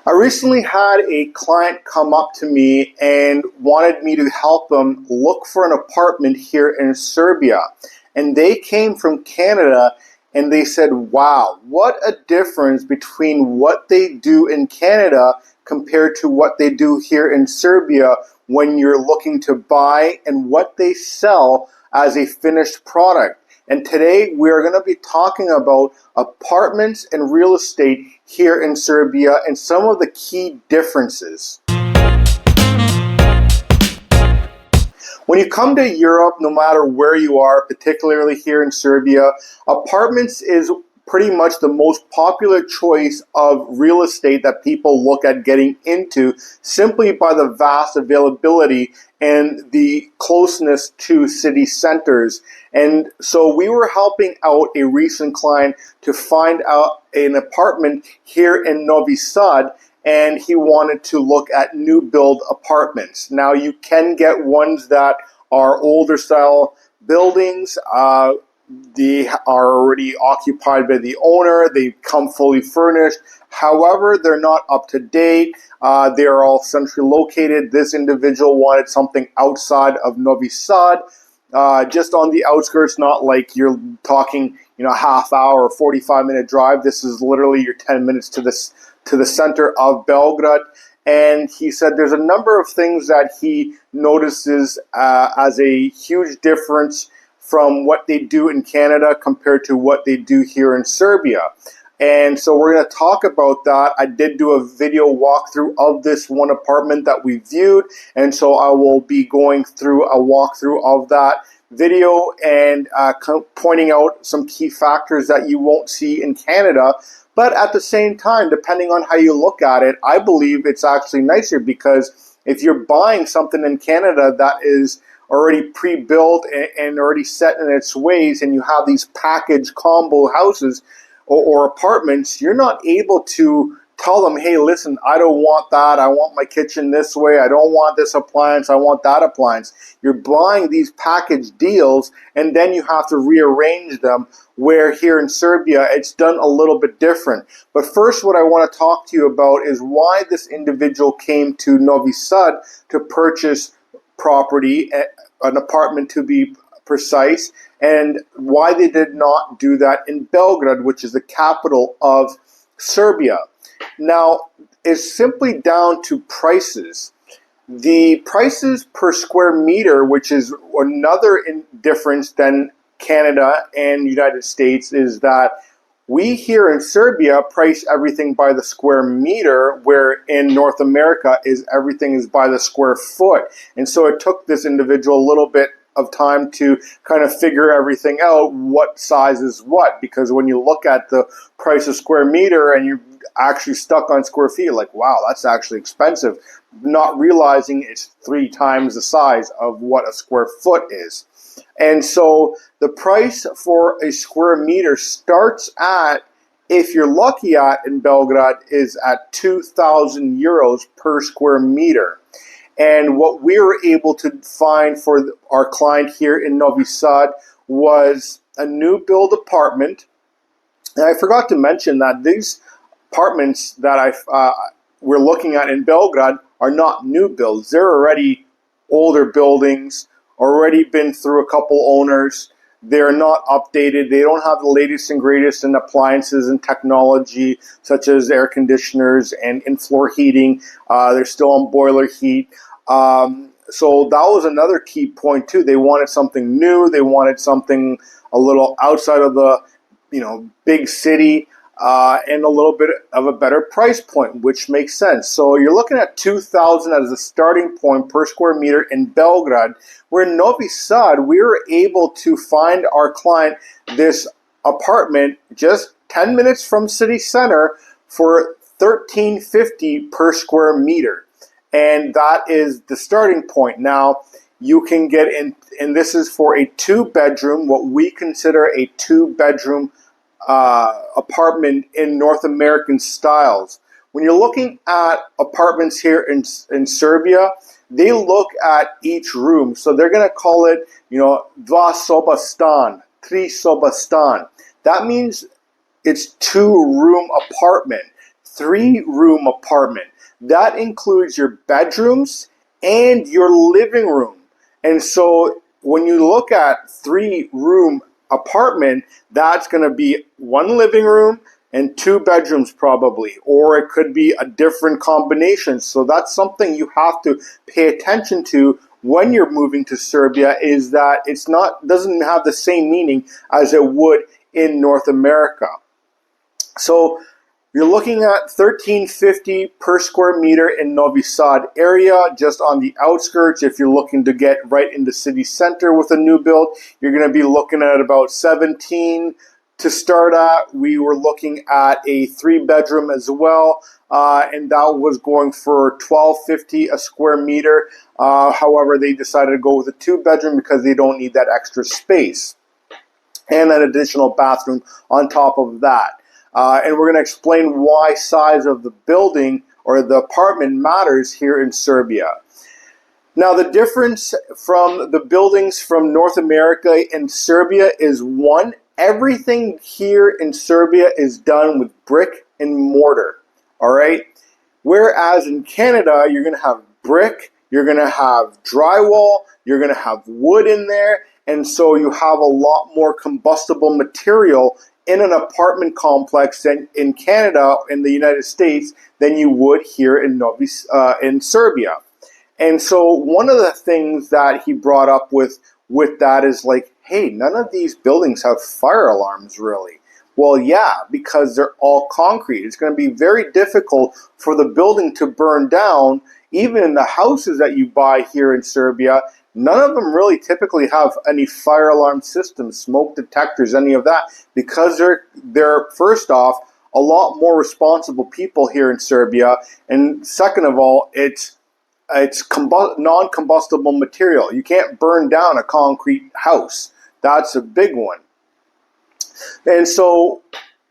I recently had a client come up to me and wanted me to help them look for an apartment here in Serbia. And they came from Canada and they said, wow, what a difference between what they do in Canada compared to what they do here in Serbia when you're looking to buy and what they sell as a finished product. And today we're going to be talking about apartments and real estate here in Serbia and some of the key differences. When you come to Europe, no matter where you are, particularly here in Serbia, apartments is pretty much the most popular choice of real estate that people look at getting into simply by the vast availability and the closeness to city centers. And so we were helping out a recent client to find out an apartment here in Novi Sad, and he wanted to look at new build apartments. Now you can get ones that are older style buildings. They are already occupied by the owner. They come fully furnished. However, they're not up to date. They are all centrally located. This individual wanted something outside of Novi Sad, just on the outskirts, not like you're talking, half hour or 45-minute drive. This is literally your 10 minutes to the center of Belgrade. And he said there's a number of things that he notices as a huge difference from what they do in Canada compared to what they do here in Serbia. And so we're going to talk about that. I did do a video walkthrough of this one apartment that we viewed, and so I will be going through a walkthrough of that video and pointing out some key factors that you won't see in Canada. But at the same time, depending on how you look at it, I believe it's actually nicer, because if you're buying something in Canada that is already pre-built and already set in its ways, and you have these package combo houses or apartments, you're not able to tell them, hey, listen, I don't want that. I want my kitchen this way. I don't want this appliance. I want that appliance. You're buying these package deals, and then you have to rearrange them, where here in Serbia, it's done a little bit different. But first, what I want to talk to you about is why this individual came to Novi Sad to purchase property, an apartment to be precise, and why they did not do that in Belgrade, which is the capital of Serbia. Now, it's simply down to prices. The prices per square meter, which is another difference than Canada and United States, is that we here in Serbia price everything by the square meter, where in North America everything is by the square foot. And so it took this individual a little bit of time to kind of figure everything out, what size is what, because when you look at the price of square meter and you're actually stuck on square feet, like, wow, that's actually expensive, not realizing it's 3 times the size of what a square foot is. And so the price for a square meter starts at, if you're lucky in Belgrade, is at 2,000 euros per square meter. And what we were able to find for our client here in Novi Sad was a new build apartment. And I forgot to mention that these apartments that we're looking at in Belgrade are not new builds. They're already older buildings, already been through a couple owners. They're not updated. They don't have the latest and greatest in appliances and technology, such as air conditioners and in-floor heating. They're still on boiler heat. So that was another key point too. They wanted something new. They wanted something a little outside of the, big city, and a little bit of a better price point, which makes sense. So you're looking at 2,000 as a starting point per square meter in Belgrade. Where in Novi Sad, we were able to find our client this apartment just 10 minutes from city center for $1,350 per square meter. And that is the starting point. Now, you can get in, and this is for a 2-bedroom, what we consider a 2-bedroom apartment in North American styles. When you're looking at apartments here in Serbia, they look at each room. So they're going to call it, dva soba stan, tri soba stan. That means it's 2-room apartment. 3-room apartment. That includes your bedrooms and your living room. And so when you look at 3-room apartment, that's going to be 1 living room and 2 bedrooms probably, or it could be a different combination. So that's something you have to pay attention to when you're moving to Serbia, is that doesn't have the same meaning as it would in North America. So you're looking at $13.50 per square meter in Novi Sad area, just on the outskirts. If you're looking to get right into city center with a new build, you're going to be looking at about 17 to start at. We were looking at a 3-bedroom as well, and that was going for $12.50 a square meter. However, they decided to go with a 2-bedroom because they don't need that extra space and an additional bathroom on top of that. And we're going to explain why size of the building or the apartment matters here in Serbia. Now, the difference from the buildings from North America and Serbia is, one, everything here in Serbia is done with brick and mortar, all right? Whereas in Canada, you're going to have brick, you're going to have drywall, you're going to have wood in there, and so you have a lot more combustible material in an apartment complex than in Canada, in the United States, than you would here in Serbia. And so one of the things that he brought up with that is like, hey, none of these buildings have fire alarms really. Well, yeah, because they're all concrete. It's going to be very difficult for the building to burn down. Even in the houses that you buy here in Serbia, none of them really typically have any fire alarm systems, smoke detectors, any of that, because they're first off a lot more responsible people here in Serbia, and second of all, it's non-combustible material. You can't burn down a concrete house. That's a big one. And so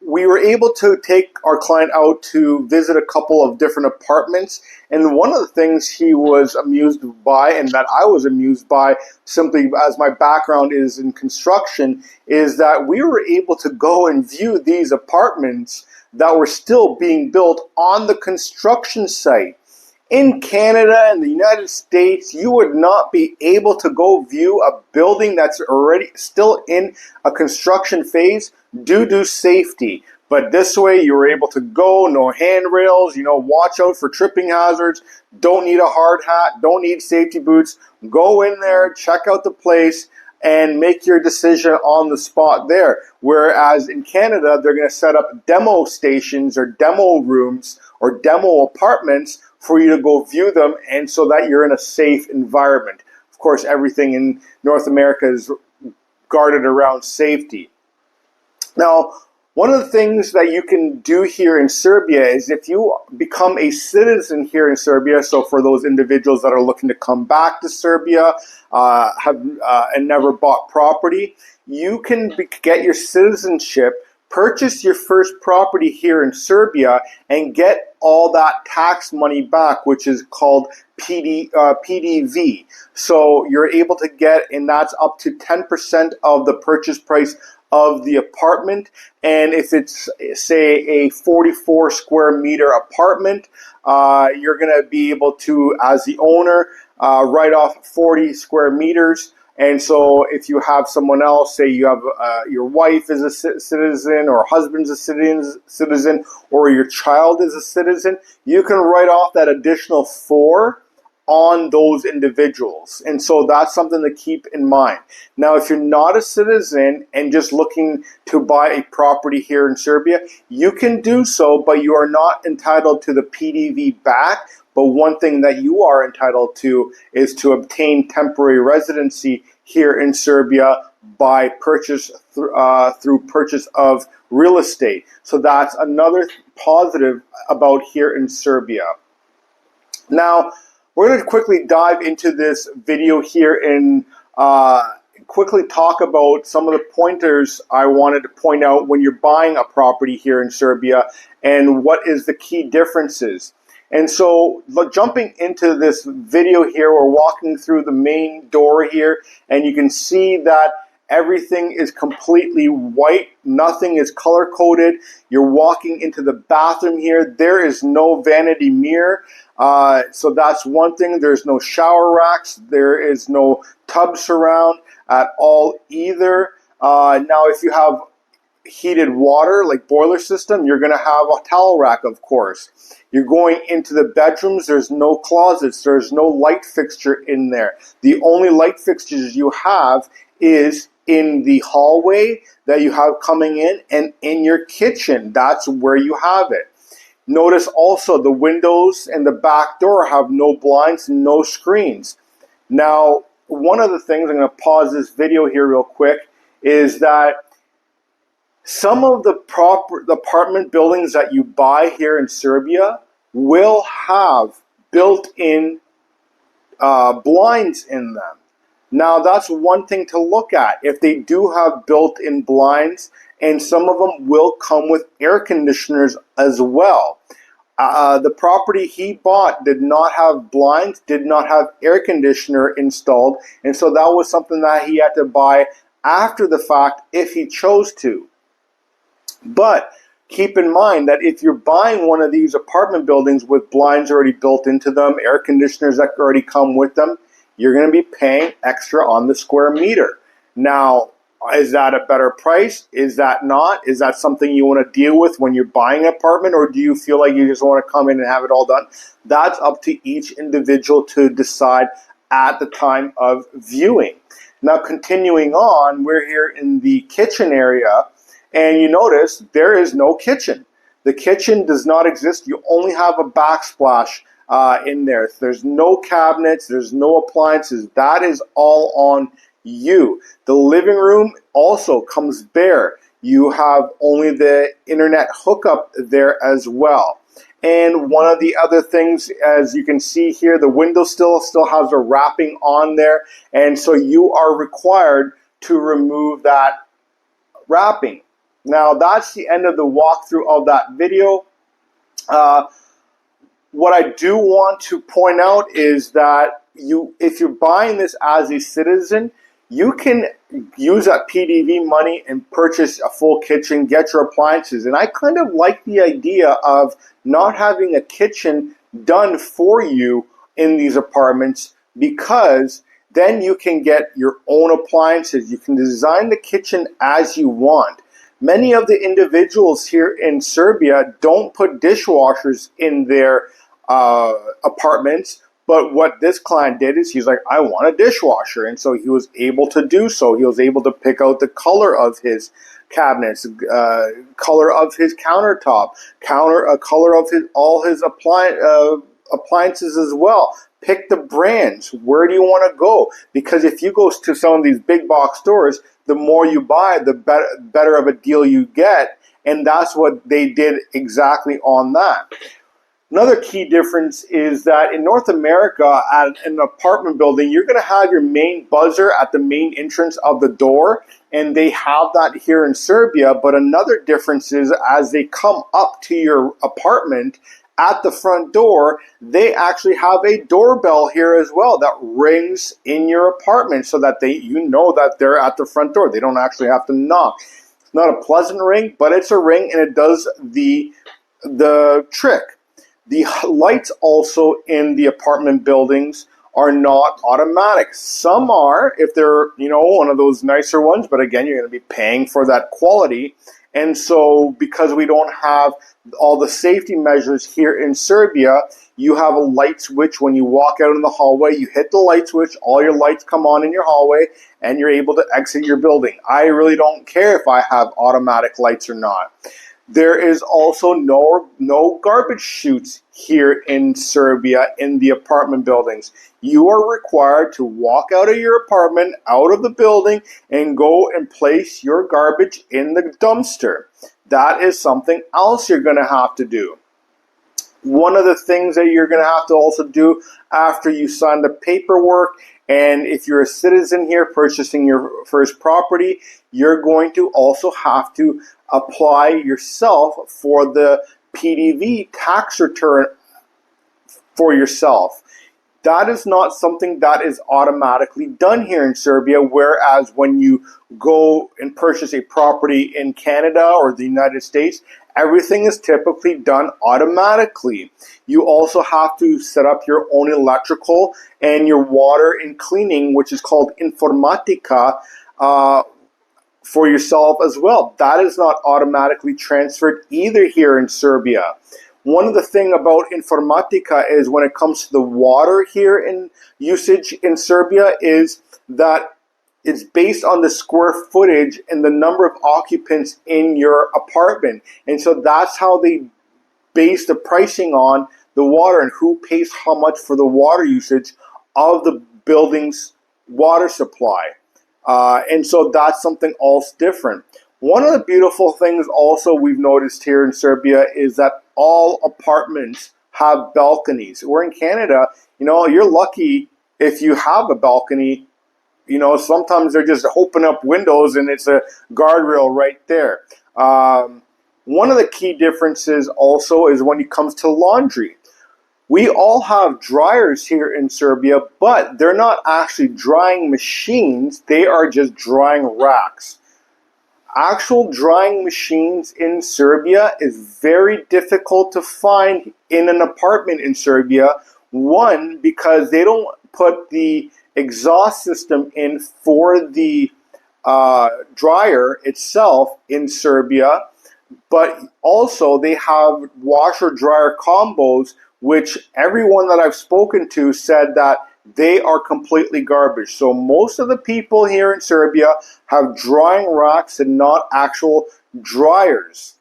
we were able to take our client out to visit a couple of different apartments. And one of the things he was amused by, and that I was amused by, simply as my background is in construction, is that we were able to go and view these apartments that were still being built on the construction site. In Canada and the United States, you would not be able to go view a building that's already still in a construction phase due to safety. But this way, you were able to go, no handrails, watch out for tripping hazards, don't need a hard hat, don't need safety boots. Go in there, check out the place, and make your decision on the spot there. Whereas in Canada, they're going to set up demo stations or demo rooms or demo apartments for you to go view them, and so that you're in a safe environment. Of course, everything in North America is guarded around safety. Now, one of the things that you can do here in Serbia is if you become a citizen here in Serbia, so for those individuals that are looking to come back to Serbia and never bought property, you can get your citizenship, purchase your first property here in Serbia, and get all that tax money back, which is called PDV. So you're able to get, and that's up to 10% of the purchase price of the apartment. And if it's, say, a 44 square meter apartment, you're going to be able to, as the owner, write off 40 square meters. And so if you have someone else, say you have your wife is a citizen, or husband's a citizen, or your child is a citizen, you can write off that additional 4 on those individuals. And so that's something to keep in mind. Now, if you're not a citizen and just looking to buy a property here in Serbia, you can do so, but you are not entitled to the PDV back. But one thing that you are entitled to is to obtain temporary residency here in Serbia by purchase through purchase of real estate. So that's another positive about here in Serbia. Now, we're going to quickly dive into this video here and quickly talk about some of the pointers I wanted to point out when you're buying a property here in Serbia and what is the key differences. And so jumping into this video here, we're walking through the main door here, and you can see that Everything is completely white. Nothing is color coded. You're walking into the bathroom here. There is no vanity mirror. So that's one thing. There's no shower racks. There is no tub surround at all either. Now, if you have heated water, like boiler system, you're going to have a towel rack, of course. You're going into the bedrooms. There's no closets. There's no light fixture in there. The only light fixtures you have is in the hallway that you have coming in and in your kitchen. That's where you have it. Notice also the windows and the back door have no blinds, no screens. Now, one of the things, I'm going to pause this video here real quick, is that some of the apartment buildings that you buy here in Serbia will have built-in blinds in them. Now, that's one thing to look at. If they do have built-in blinds, and some of them will come with air conditioners as well. The property he bought did not have blinds, did not have air conditioner installed, and so that was something that he had to buy after the fact if he chose to. But keep in mind that if you're buying one of these apartment buildings with blinds already built into them, air conditioners that already come with them, you're going to be paying extra on the square meter. Now, is that a better price? Is that not? Is that something you want to deal with when you're buying an apartment, or do you feel like you just want to come in and have it all done? That's up to each individual to decide at the time of viewing. Now, continuing on, we're here in the kitchen area, and you notice there is no kitchen. The kitchen does not exist. You only have a backsplash in there. There's no cabinets. There's no appliances. That is all on you. The living room also comes bare. You have only the internet hookup there as well. And one of the other things, as you can see here, the window still has a wrapping on there, and so you are required to remove that wrapping. Now, that's the end of the walkthrough of that video. What I do want to point out is that if you're buying this as a citizen, you can use that PDV money and purchase a full kitchen, get your appliances. And I kind of like the idea of not having a kitchen done for you in these apartments, because then you can get your own appliances. You can design the kitchen as you want. Many of the individuals here in Serbia don't put dishwashers in their apartments. But what this client did is he's like, I want a dishwasher. And so he was able to do so. He was able to pick out the color of his cabinets, color of his countertop, color of all his appliances as well. Pick the brands. Where do you want to go? Because if you go to some of these big box stores, the more you buy, the better of a deal you get. And that's what they did exactly on that. Another key difference is that in North America, at an apartment building, you're going to have your main buzzer at the main entrance of the door, and they have that here in Serbia. But another difference is as they come up to your apartment at the front door, they actually have a doorbell here as well that rings in your apartment so that you know that they're at the front door. They don't actually have to knock. It's not a pleasant ring, but it's a ring, and it does the trick. The lights also in the apartment buildings are not automatic. Some are, if they're, one of those nicer ones, but again, you're going to be paying for that quality. And so because we don't have all the safety measures here in Serbia, you have a light switch when you walk out in the hallway. You hit the light switch, all your lights come on in your hallway, and you're able to exit your building. I really don't care if I have automatic lights or not. There is also no garbage chutes here in Serbia in the apartment buildings. You are required to walk out of your apartment, out of the building, and go and place your garbage in the dumpster. That is something else you're going to have to do. One of the things that you're going to have to also do after you sign the paperwork, and if you're a citizen here purchasing your first property, you're going to also have to apply yourself for the PDV tax return for yourself. That is not something that is automatically done here in Serbia, whereas when you go and purchase a property in Canada or the United States, everything is typically done automatically. You also have to set up your own electrical and your water and cleaning, which is called Informatika, for yourself as well. That is not automatically transferred either here in Serbia. One of the things about Informatika is when it comes to the water here in usage in Serbia is that it's based on the square footage and the number of occupants in your apartment. And so that's how they base the pricing on the water and who pays how much for the water usage of the building's water supply. And so that's something else different. One of the beautiful things also we've noticed here in Serbia is that all apartments have balconies. Where in Canada, you're lucky if you have a balcony. Sometimes they're just open up windows and it's a guardrail right there. One of the key differences also is when it comes to laundry. We all have dryers here in Serbia, but they're not actually drying machines. They are just drying racks. Actual drying machines in Serbia is very difficult to find in an apartment in Serbia. One, because they don't put the exhaust system in for the dryer itself in Serbia, but also they have washer-dryer combos, which everyone that I've spoken to said that they are completely garbage. So most of the people here in Serbia have drying racks and not actual dryers.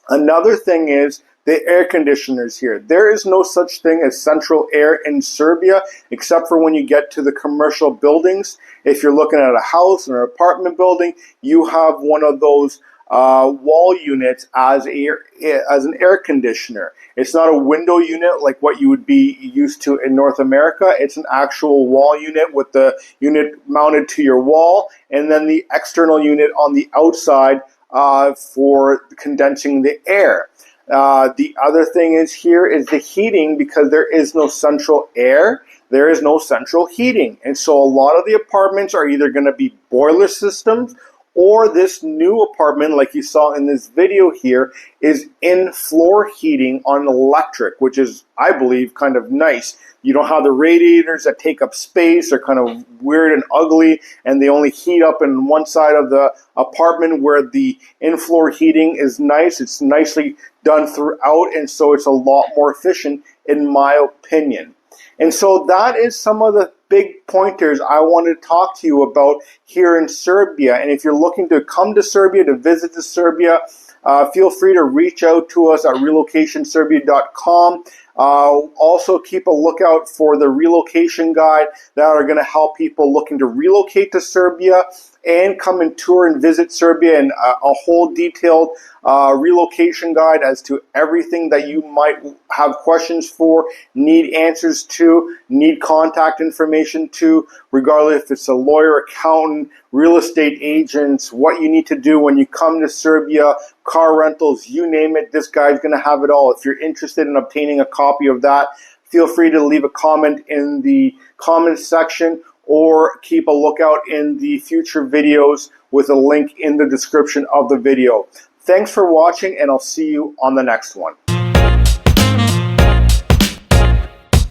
Another thing is the air conditioners here. There is no such thing as central air in Serbia, except for when you get to the commercial buildings. If you're looking at a house or an apartment building, you have one of those wall units as an air conditioner. It's not a window unit like what you would be used to in North America. It's an actual wall unit with the unit mounted to your wall, and then the external unit on the outside for condensing the air. The other thing is here is the heating, because there is no central air. There is no central heating. And so a lot of the apartments are either going to be boiler systems, or this new apartment, like you saw in this video here, is in-floor heating on electric, which is, I believe, kind of nice. You don't have the radiators that take up space. They're kind of weird and ugly, and they only heat up in one side of the apartment, where the in-floor heating is nice. It's nicely done throughout, and so it's a lot more efficient, in my opinion. And so that is some of the big pointers I wanted to talk to you about here in Serbia. And if you're looking to come to Serbia, to visit to Serbia, feel free to reach out to us at relocationserbia.com. Also keep a lookout for the relocation guide that are going to help people looking to relocate to Serbia and come and tour and visit Serbia, and a whole detailed relocation guide as to everything that you might have questions for, need answers to, need contact information to, regardless if it's a lawyer, accountant, real estate agents, what you need to do when you come to Serbia, car rentals, you name it, this guy's going to have it all. If you're interested in obtaining a copy of that, feel free to leave a comment in the comments section, or keep a lookout in the future videos with a link in the description of the video. Thanks for watching, and I'll see you on the next one.